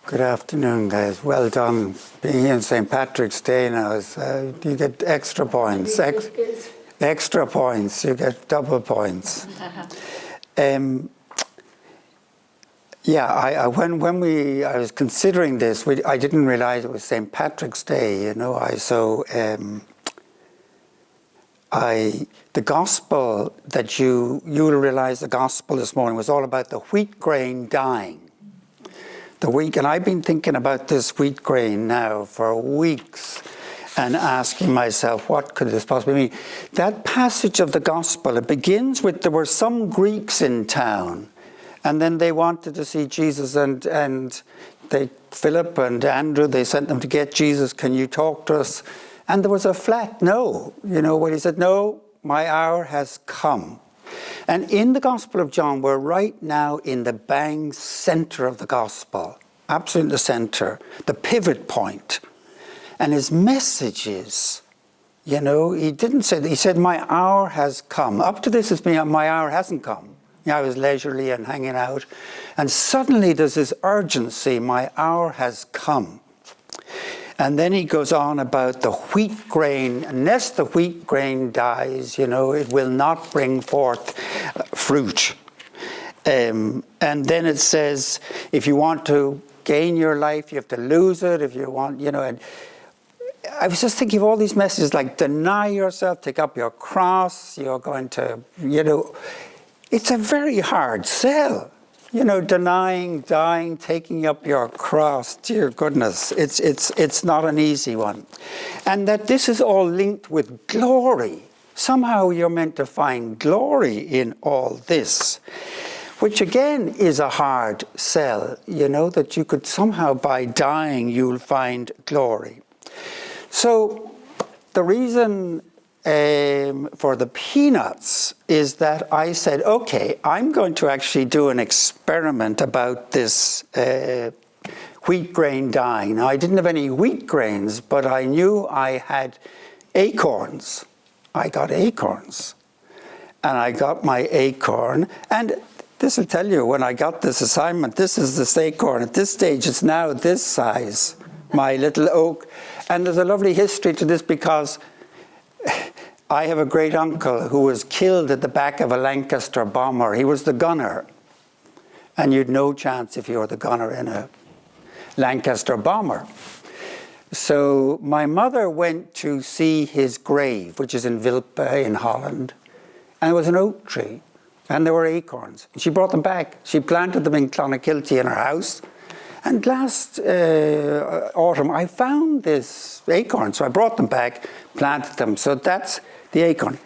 Good afternoon, guys. Well done. Being here on St. Patrick's Day now, you get extra points. Extra points. You get double points. When I was considering this, I didn't realize it was St. Patrick's Day. You know, the gospel that you'll realize the gospel this morning was all about the wheat grain dying. And I've been thinking about this wheat grain now for weeks and asking myself, what could this possibly mean? That passage of the gospel, it begins with, there were some Greeks in town, and then they wanted to see Jesus, and Philip and Andrew, they sent them to get Jesus. Can you talk to us? And there was a flat no. You know, when he said, no, my hour has come. And in the Gospel of John, we're right now in the bang center of the Gospel, absolutely in the center, the pivot point. And his message is, you know, he didn't say that, he said, my hour has come. Up to this, it's been, my hour hasn't come. You know, I was leisurely and hanging out. And suddenly there's this urgency, my hour has come. And then he goes on about the wheat grain. Unless the wheat grain dies, you know, it will not bring forth fruit. And then it says, if you want to gain your life, you have to lose it. If you want, you know, and I was just thinking of all these messages like deny yourself, take up your cross, you're going to, you know, it's a very hard sell. You know, denying, dying, taking up your cross, dear goodness, it's not an easy one. And that this is all linked with glory. Somehow you're meant to find glory in all this, which again is a hard sell, you know, that you could somehow by dying you'll find glory. So the reason for the peanuts is that I said, okay, I'm going to actually do an experiment about this wheat grain dying. Now, I didn't have any wheat grains, but I knew I had acorns. I got acorns. And I got my acorn. And this will tell you, when I got this assignment, this is this acorn. At this stage, it's now this size, my little oak. And there's a lovely history to this because I have a great uncle who was killed at the back of a Lancaster bomber. He was the gunner. And you'd no chance if you were the gunner in a Lancaster bomber. So my mother went to see his grave, which is in Wilpe in Holland. And it was an oak tree. And there were acorns. She brought them back. She planted them in Clonakilty in her house. And last autumn, I found this acorn. So I brought them back, planted them. So that's the acorn.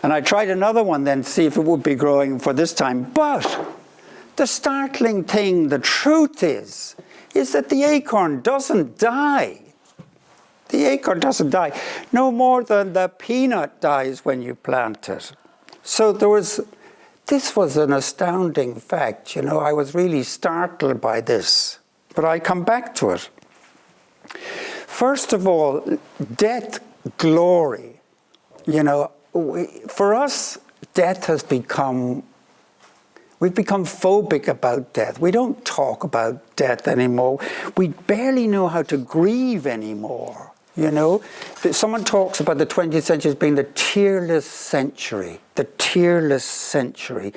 And I tried another one then to see if it would be growing for this time. But the startling thing, the truth is that the acorn doesn't die. The acorn doesn't die. No more than the peanut dies when you plant it. So this was an astounding fact. You know, I was really startled by this. But I come back to it. First of all, death, glory. You know, for us, death has become, we've become phobic about death. We don't talk about death anymore. We barely know how to grieve anymore. You know, someone talks about the 20th century as being the tearless century. The tearless century.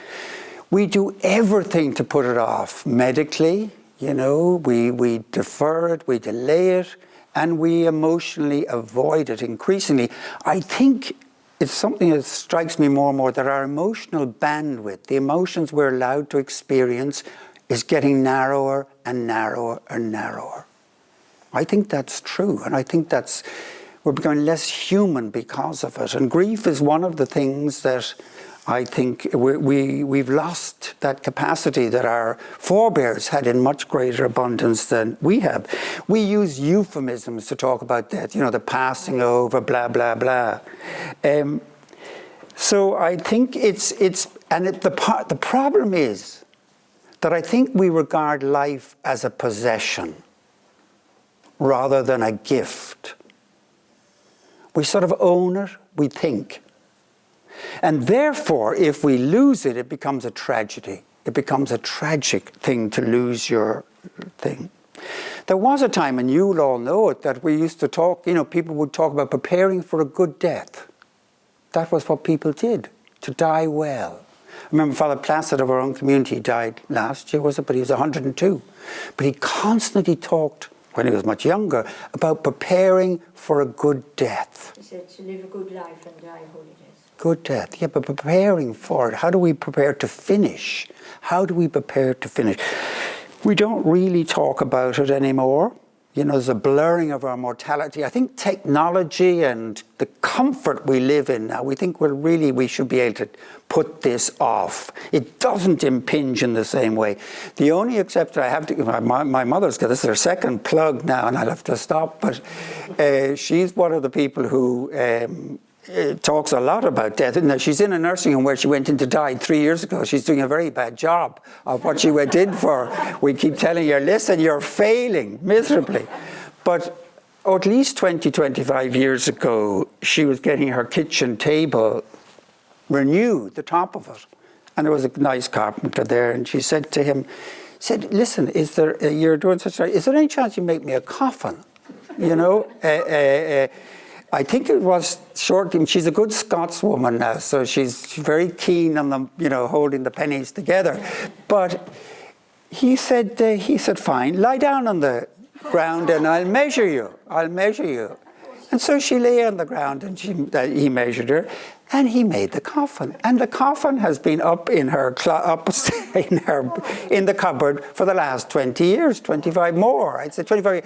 We do everything to put it off medically. You know, we defer it, we delay it, and we emotionally avoid it increasingly. I think it's something that strikes me more and more, that our emotional bandwidth, the emotions we're allowed to experience, is getting narrower and narrower and narrower. I think that's true, and I think we're becoming less human because of it. And grief is one of the things that I think we've lost that capacity that our forebears had in much greater abundance than we have. We use euphemisms to talk about death, you know, the passing over, blah, blah, blah. So I think the problem is that I think we regard life as a possession rather than a gift. We sort of own it, we think. And therefore, if we lose it, it becomes a tragedy. It becomes a tragic thing to lose your thing. There was a time, and you'll all know it, that we used to talk, people would talk about preparing for a good death. That was what people did, to die well. I remember Father Placid of our own community died last year, was it? But he was 102. But he constantly talked, when he was much younger, about preparing for a good death. He said to live a good life and die a holy death. Good death, yeah, but preparing for it. How do we prepare to finish? How do we prepare to finish? We don't really talk about it anymore. There's a blurring of our mortality. I think technology and the comfort we live in now, we think we should be able to put this off. It doesn't impinge in the same way. The only exception I have to, my mother's got this, is her second plug now, and I'll have to stop, but she's one of the people who talks a lot about death. Now, she's in a nursing home where she went in to die 3 years ago. She's doing a very bad job of what she went in for. We keep telling her, listen, you're failing miserably. But at least 20, 25 years ago, she was getting her kitchen table renewed, the top of it. And there was a nice carpenter there, and she said to him, listen, you're doing such a, is there any chance you make me a coffin? I think it was short. She's a good Scotswoman now, so she's very keen on them, holding the pennies together. But he said, fine, lie down on the ground and I'll measure you. And so she lay on the ground and he measured her, and he made the coffin. And the coffin has been up in her in the cupboard for the last 20 years, 25 more. I'd say 25 years.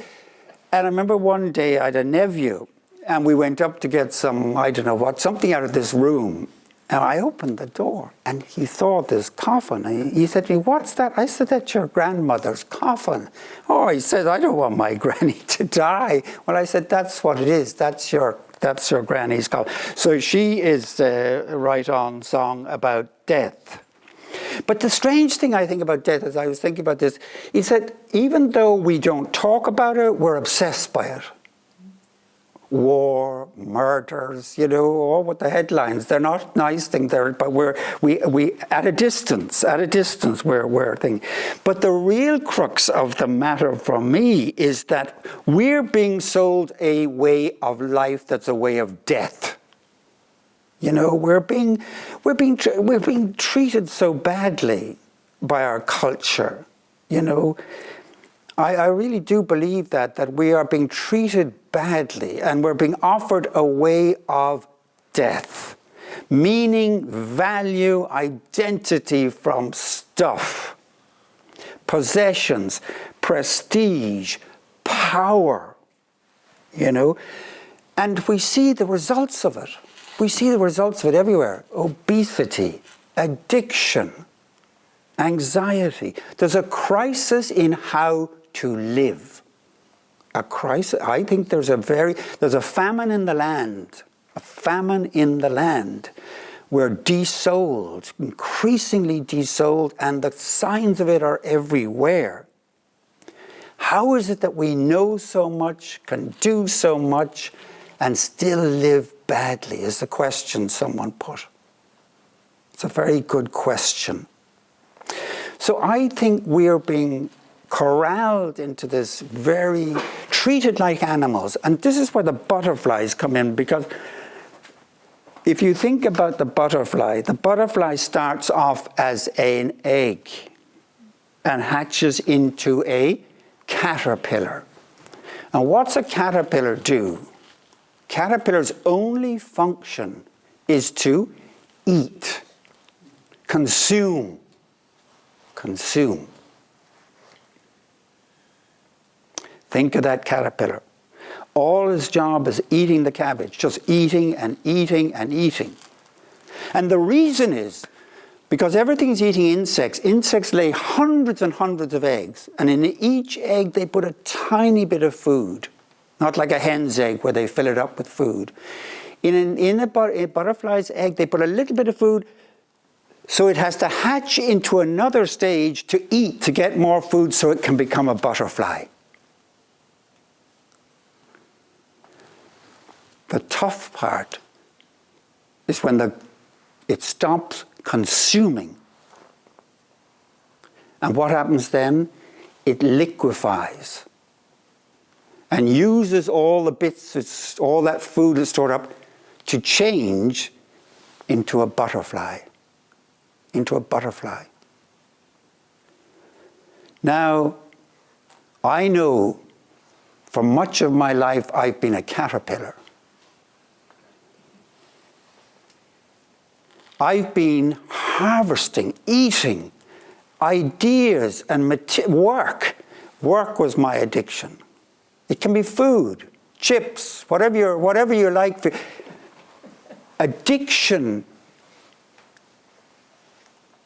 And I remember one day I had a nephew. And we went up to get some, I don't know what, something out of this room. And I opened the door, and he saw this coffin. And he said to me, what's that? I said, that's your grandmother's coffin. Oh, he said, I don't want my granny to die. Well, I said, that's what it is. That's your granny's coffin. So she is right on song about death. But the strange thing I think about death, as I was thinking about this, is that even though we don't talk about it, we're obsessed by it. War, murders, all with the headlines. They're not nice things, but we at a distance, we're thinking. But the real crux of the matter for me is that we're being sold a way of life that's a way of death. We're being treated so badly by our culture. I really do believe that we are being treated badly, and we're being offered a way of death. Meaning, value, identity from stuff, possessions, prestige, power, And we see the results of it. We see the results of it everywhere. Obesity, addiction, anxiety. There's a crisis in how to live. A crisis. I think there's a famine in the land. A famine in the land. We're desouled, increasingly desouled, and the signs of it are everywhere. How is it that we know so much, can do so much, and still live badly, is the question someone put. It's a very good question. So I think we're being corralled into this treated like animals. And this is where the butterflies come in, because if you think about the butterfly starts off as an egg and hatches into a caterpillar. And what's a caterpillar do? Caterpillar's only function is to eat, consume. Think of that caterpillar. All his job is eating the cabbage, just eating and eating and eating. And the reason is because everything's eating insects. Insects lay hundreds and hundreds of eggs, and in each egg they put a tiny bit of food, not like a hen's egg where they fill it up with food. In a butterfly's egg, they put a little bit of food, so it has to hatch into another stage to eat, to get more food so it can become a butterfly. The tough part is when it stops consuming. And what happens then? It liquefies. and uses all the bits, all that food is stored up, to change into a butterfly. Into a butterfly. Now, I know for much of my life I've been a caterpillar. I've been harvesting, eating ideas and work. Work was my addiction. It can be food, chips, whatever you like. Addiction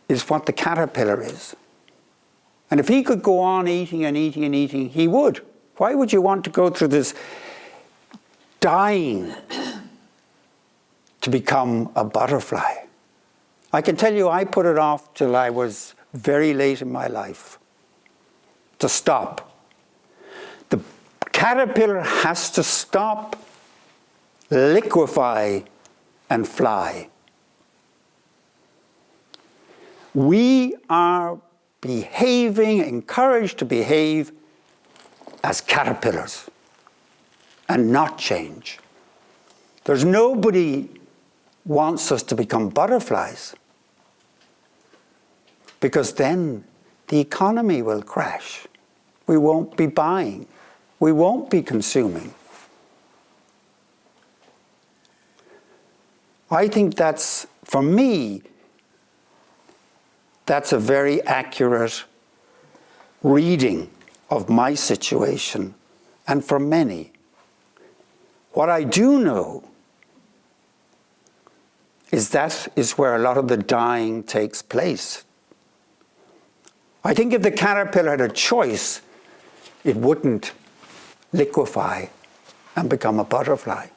is what the caterpillar is. And if he could go on eating and eating and eating, he would. Why would you want to go through this dying to become a butterfly? I can tell you I put it off till I was very late in my life to stop. The caterpillar has to stop, liquefy, and fly. We are behaving, encouraged to behave as caterpillars and not change. There's nobody wants us to become butterflies, because then the economy will crash. We won't be buying. We won't be consuming. I think that's, for me, that's a very accurate reading of my situation, and for many. What I do know is that is where a lot of the dying takes place. I think if the caterpillar had a choice, it wouldn't liquefy and become a butterfly,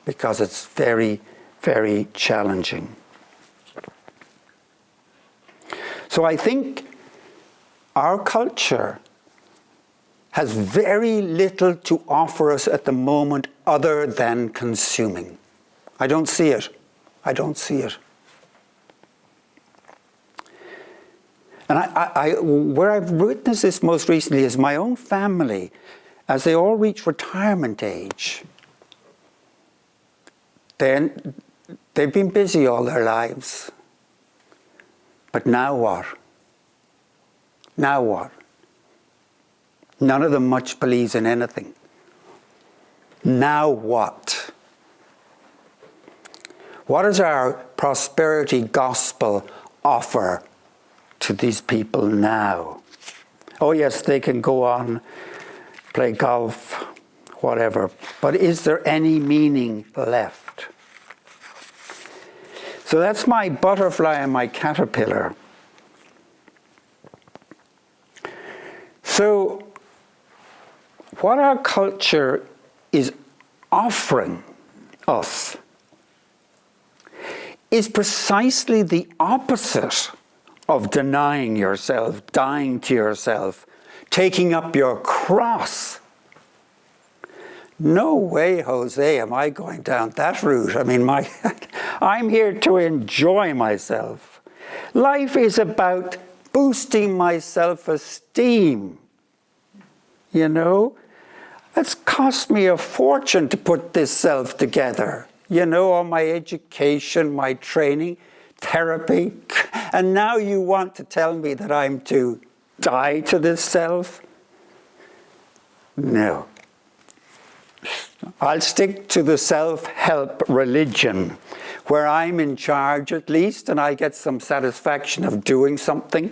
because it's very, very challenging. So I think our culture has very little to offer us at the moment other than consuming. I don't see it. I don't see it. And where I've witnessed this most recently is my own family, as they all reach retirement age. They've been busy all their lives. But now what? Now what? None of them much believes in anything. Now what? What does our prosperity gospel offer to these people now? Oh yes, they can go on, play golf, whatever. But is there any meaning left? So that's my butterfly and my caterpillar. So what our culture is offering us is precisely the opposite of denying yourself, dying to yourself, taking up your cross. No way, Jose, am I going down that route. I mean, I'm here to enjoy myself. Life is about boosting my self-esteem. You know, it's cost me a fortune to put this self together. You know, all my education, my training, therapy. And now you want to tell me that I'm to die to this self? No. I'll stick to the self-help religion, where I'm in charge at least, and I get some satisfaction of doing something.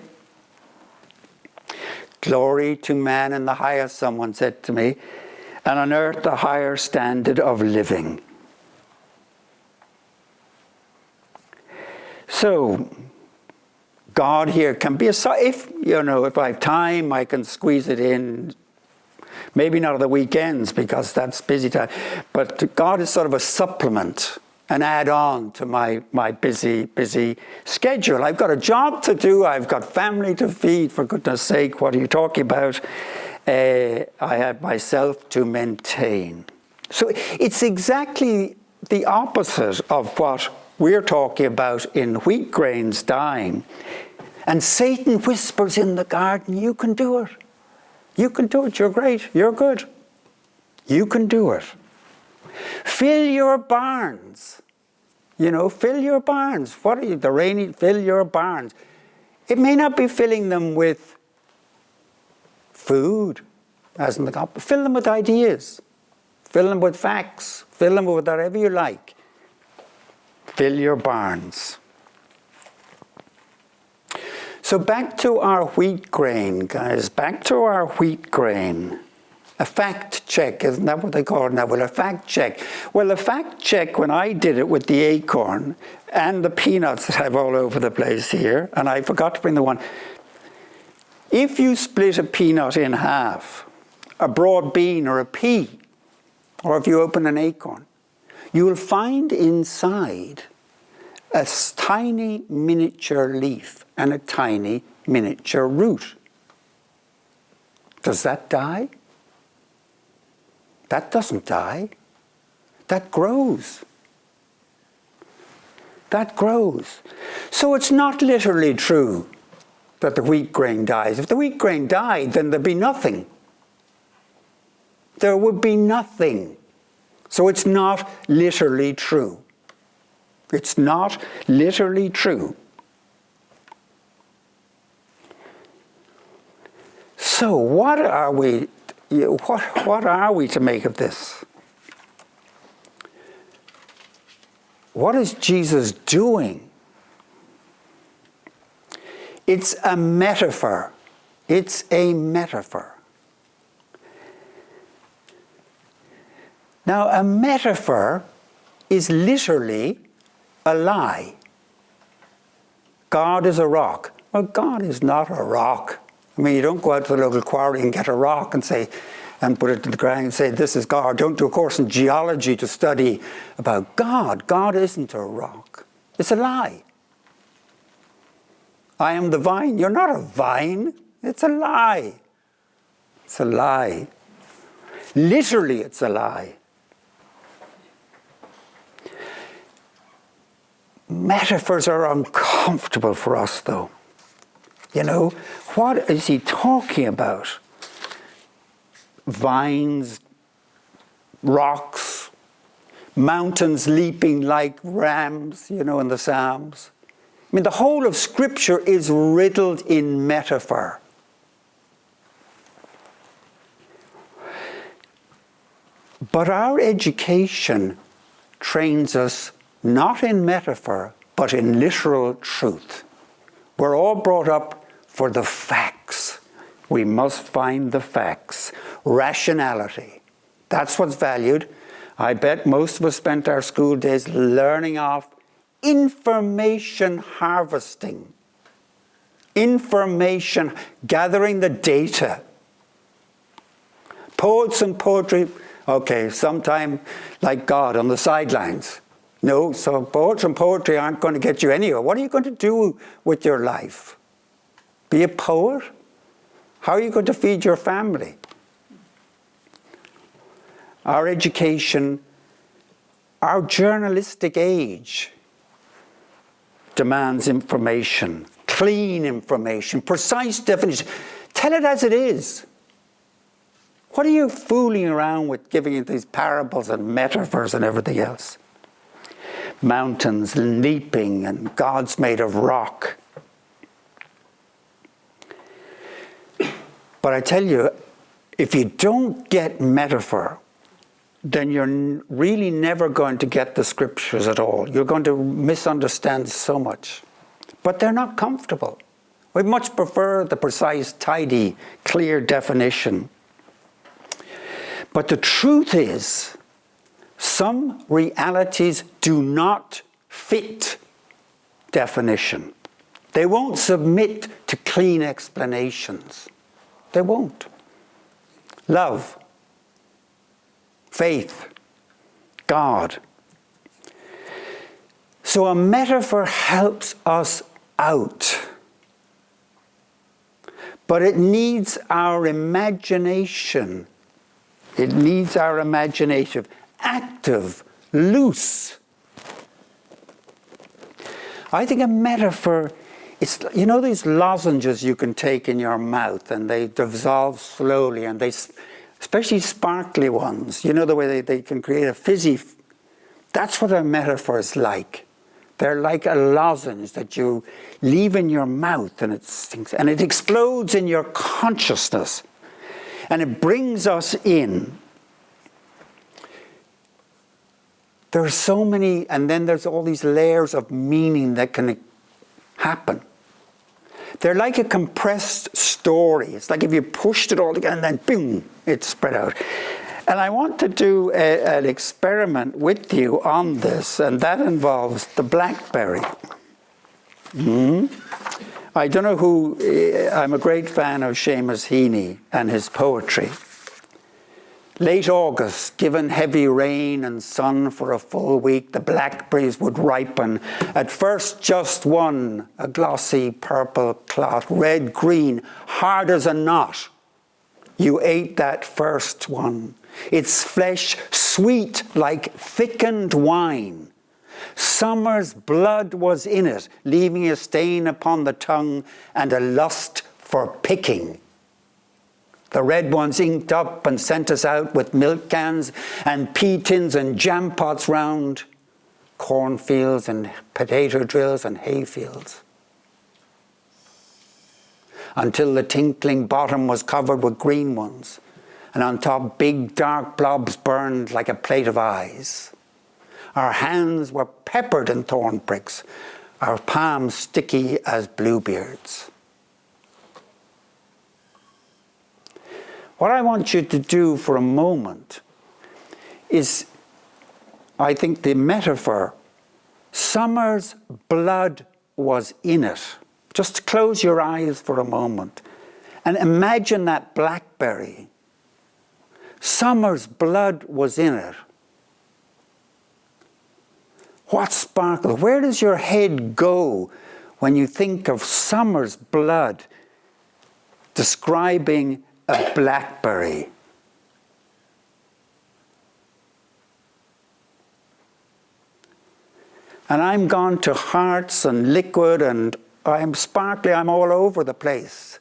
Glory to man in the highest, someone said to me, and on earth a higher standard of living. So, God here can be if I have time, I can squeeze it in. Maybe not at the weekends, because that's busy time. But God is sort of a supplement, an add-on to my busy schedule. I've got a job to do. I've got family to feed. For goodness sake, what are you talking about? I have myself to maintain. So it's exactly the opposite of what we're talking about in wheat grains dying. And Satan whispers in the garden, you can do it. You can do it. You're great. You're good. You can do it. Fill your barns. You know, fill your barns. What are you, the rainy? Fill your barns. It may not be filling them with food, as in the gospel. Fill them with ideas. Fill them with facts. Fill them with whatever you like. Fill your barns. So back to our wheat grain, guys. Back to our wheat grain. A fact check, isn't that what they call it now? Well, a fact check. Well, a fact check, when I did it with the acorn and the peanuts that I have all over the place here, and I forgot to bring the one. If you split a peanut in half, a broad bean or a pea, or if you open an acorn, you will find inside a tiny miniature leaf and a tiny miniature root. Does that die? That doesn't die. That grows. That grows. So it's not literally true that the wheat grain dies. If the wheat grain died, then there'd be nothing. There would be nothing. So it's not literally true. It's not literally true. So what are we to make of this? What is Jesus doing? It's a metaphor. It's a metaphor. Now, a metaphor is literally a lie. God is a rock. Well, God is not a rock. I mean, you don't go out to the local quarry and get a rock and put it to the ground and say, this is God. Don't do a course in geology to study about God. God isn't a rock. It's a lie. I am the vine. You're not a vine. It's a lie. It's a lie. Literally, it's a lie. Metaphors are uncomfortable for us, though. You know, what is he talking about? Vines, rocks, mountains leaping like rams, you know, in the Psalms. I mean, the whole of Scripture is riddled in metaphor. But our education trains us not in metaphor, but in literal truth. We're all brought up for the facts. We must find the facts. Rationality. That's what's valued. I bet most of us spent our school days learning off information harvesting. Information, gathering the data. Poets and poetry, okay, sometime like God on the sidelines. No, so poets and poetry aren't going to get you anywhere. What are you going to do with your life? Be a poet? How are you going to feed your family? Our education, our journalistic age demands information, clean information, precise definition. Tell it as it is. What are you fooling around with giving it these parables and metaphors and everything else? Mountains leaping and God's made of rock. But I tell you, if you don't get metaphor, then you're really never going to get the Scriptures at all. You're going to misunderstand so much. But they're not comfortable. We much prefer the precise, tidy, clear definition. But the truth is, some realities do not fit definition. They won't submit to clean explanations. They won't. Love, faith, God. So a metaphor helps us out. But it needs our imagination. It needs our imagination. Active, loose. I think a metaphor It's, you know, these lozenges you can take in your mouth and they dissolve slowly, and they, especially sparkly ones, you know, the way they can create a fizzy. That's what a metaphor is like. They're like a lozenge that you leave in your mouth, and it stinks, and it explodes in your consciousness, and it brings us in. There are so many, and then there's all these layers of meaning that can happen. They're like a compressed story. It's like if you pushed it all together and then boom, it's spread out. And I want to do an experiment with you on this, and that involves the blackberry. I don't know who, I'm a great fan of Seamus Heaney and his poetry. Late August, given heavy rain and sun for a full week, the blackberries would ripen. At first just one, a glossy purple clot, red-green, hard as a knot. You ate that first one. Its flesh sweet like thickened wine. Summer's blood was in it, leaving a stain upon the tongue and a lust for picking. The red ones inked up and sent us out with milk cans and pea tins and jam pots round, cornfields and potato drills and hay fields. Until the tinkling bottom was covered with green ones, and on top big dark blobs burned like a plate of eyes. Our hands were peppered in thorn pricks, our palms sticky as bluebeards. What I want you to do for a moment is, I think, the metaphor, summer's blood was in it. Just close your eyes for a moment and imagine that blackberry. Summer's blood was in it. What sparkle? Where does your head go when you think of summer's blood describing a blackberry? And I'm gone to hearts and liquid, and I'm sparkly, I'm all over the place.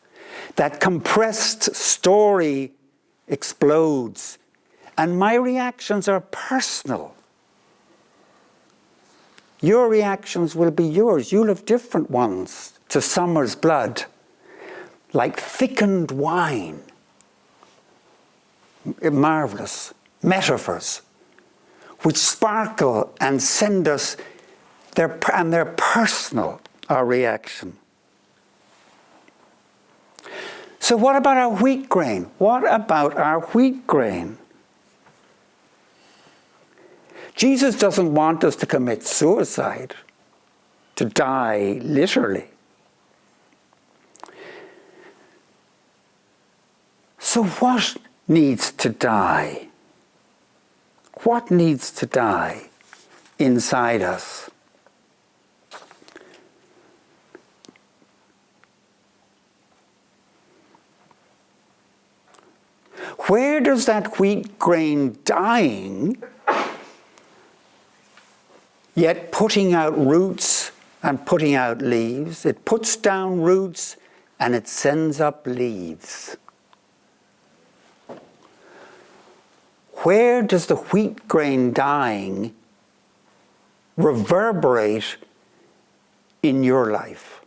That compressed story explodes, and my reactions are personal. Your reactions will be yours. You'll have different ones to summer's blood, like thickened wine. Marvelous metaphors which sparkle and send us they're personal, our reaction. So what about our wheat grain? What about our wheat grain? Jesus doesn't want us to commit suicide, to die literally. So what needs to die? What needs to die inside us? Where does that wheat grain dying, yet putting out roots and putting out leaves? It puts down roots and it sends up leaves. Where does the wheat grain dying reverberate in your life?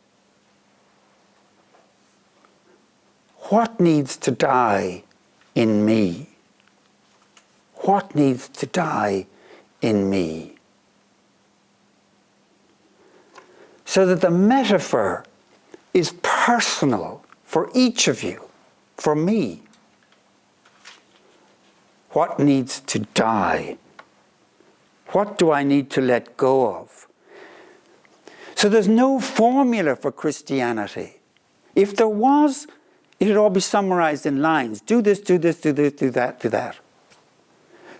What needs to die in me? What needs to die in me? So that the metaphor is personal for each of you, for me. What needs to die? What do I need to let go of? So there's no formula for Christianity. If there was, it would all be summarized in lines. Do this, do this, do this, do that, do that.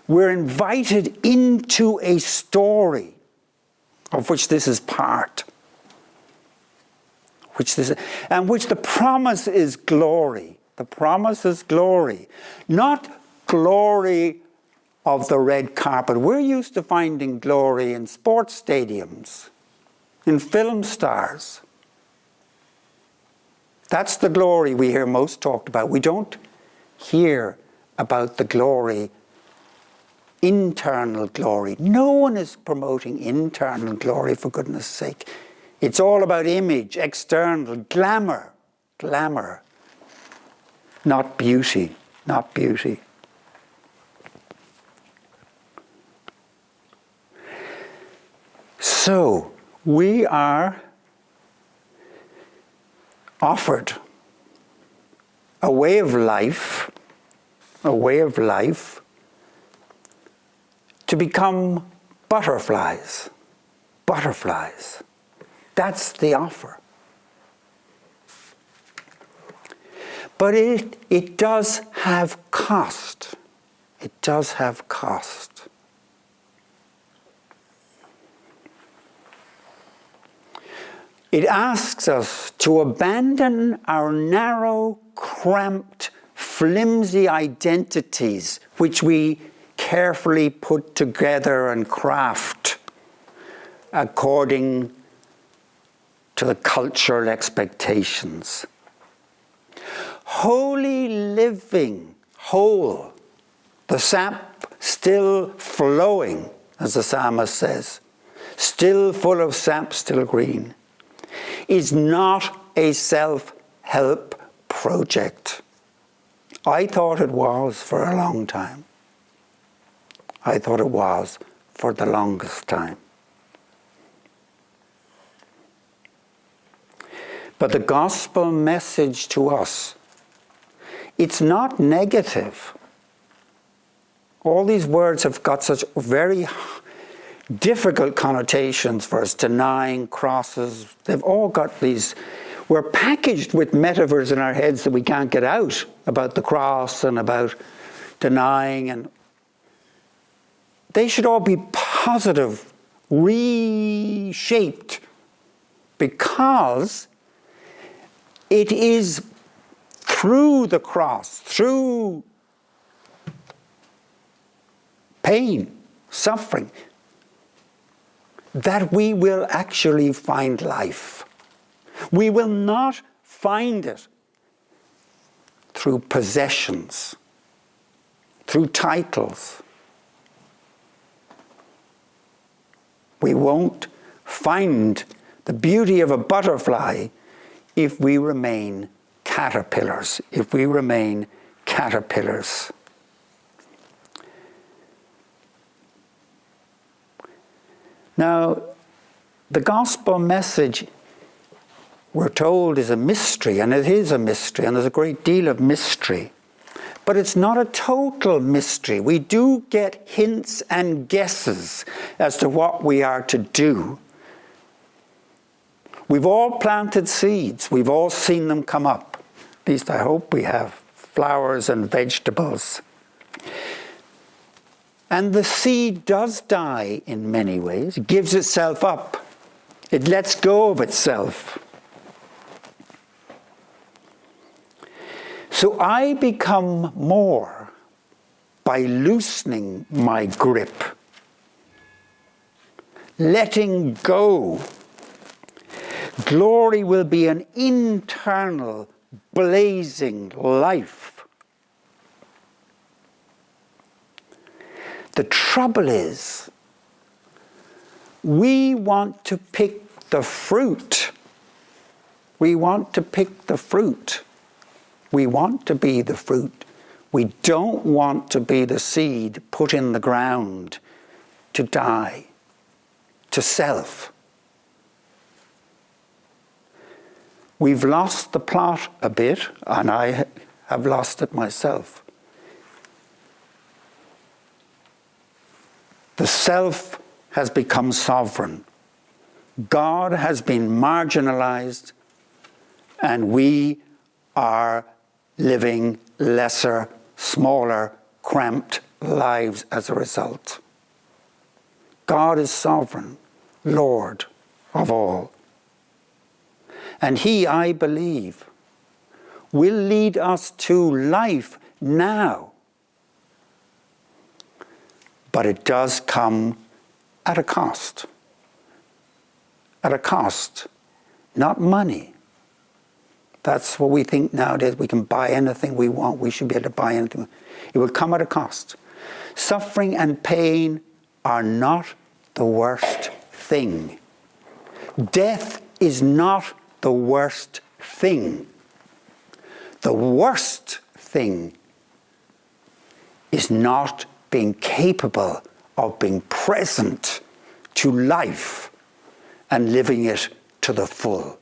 We're invited into a story of which this is part. Which the promise is glory. The promise is glory. Not glory of the red carpet. We're used to finding glory in sports stadiums, in film stars. That's the glory we hear most talked about. We don't hear about the glory, internal glory. No one is promoting internal glory, for goodness sake. It's all about image, external, glamour, glamour. Not beauty, not beauty. So, we are offered a way of life to become butterflies. Butterflies. That's the offer. But it does have cost. It does have cost. It asks us to abandon our narrow, cramped, flimsy identities, which we carefully put together and craft according to the cultural expectations. Holy living, whole, the sap still flowing, as the psalmist says, still full of sap, still green, is not a self-help project. I thought it was for a long time. I thought it was for the longest time. But the gospel message to us, it's not negative. All these words have got such very difficult connotations for us, denying, crosses. They've all got these. We're packaged with metaphors in our heads that we can't get out about the cross and about denying, and they should all be positive, reshaped, because it is through the cross, through pain, suffering, that we will actually find life. We will not find it through possessions, through titles. We won't find the beauty of a butterfly if we remain caterpillars, if we remain caterpillars. Now, the gospel message, we're told, is a mystery, and it is a mystery, and there's a great deal of mystery. But it's not a total mystery. We do get hints and guesses as to what we are to do. We've all planted seeds. We've all seen them come up. At least I hope we have. Flowers and vegetables. And the seed does die in many ways. It gives itself up. It lets go of itself. So I become more by loosening my grip, letting go. Glory will be an internal, blazing life. The trouble is, we want to pick the fruit. We want to pick the fruit. We want to be the fruit. We don't want to be the seed put in the ground to die, to self. We've lost the plot a bit, and I have lost it myself. The self has become sovereign. God has been marginalized, and we are living lesser, smaller, cramped lives as a result. God is sovereign, Lord of all. And He, I believe, will lead us to life now. But it does come at a cost. At a cost. Not money, That's what we think nowadays. We can buy anything we want. We should be able to buy anything. It will come at a cost. Suffering and pain are not the worst thing. Death is not the worst thing. The worst thing is not being capable of being present to life and living it to the full.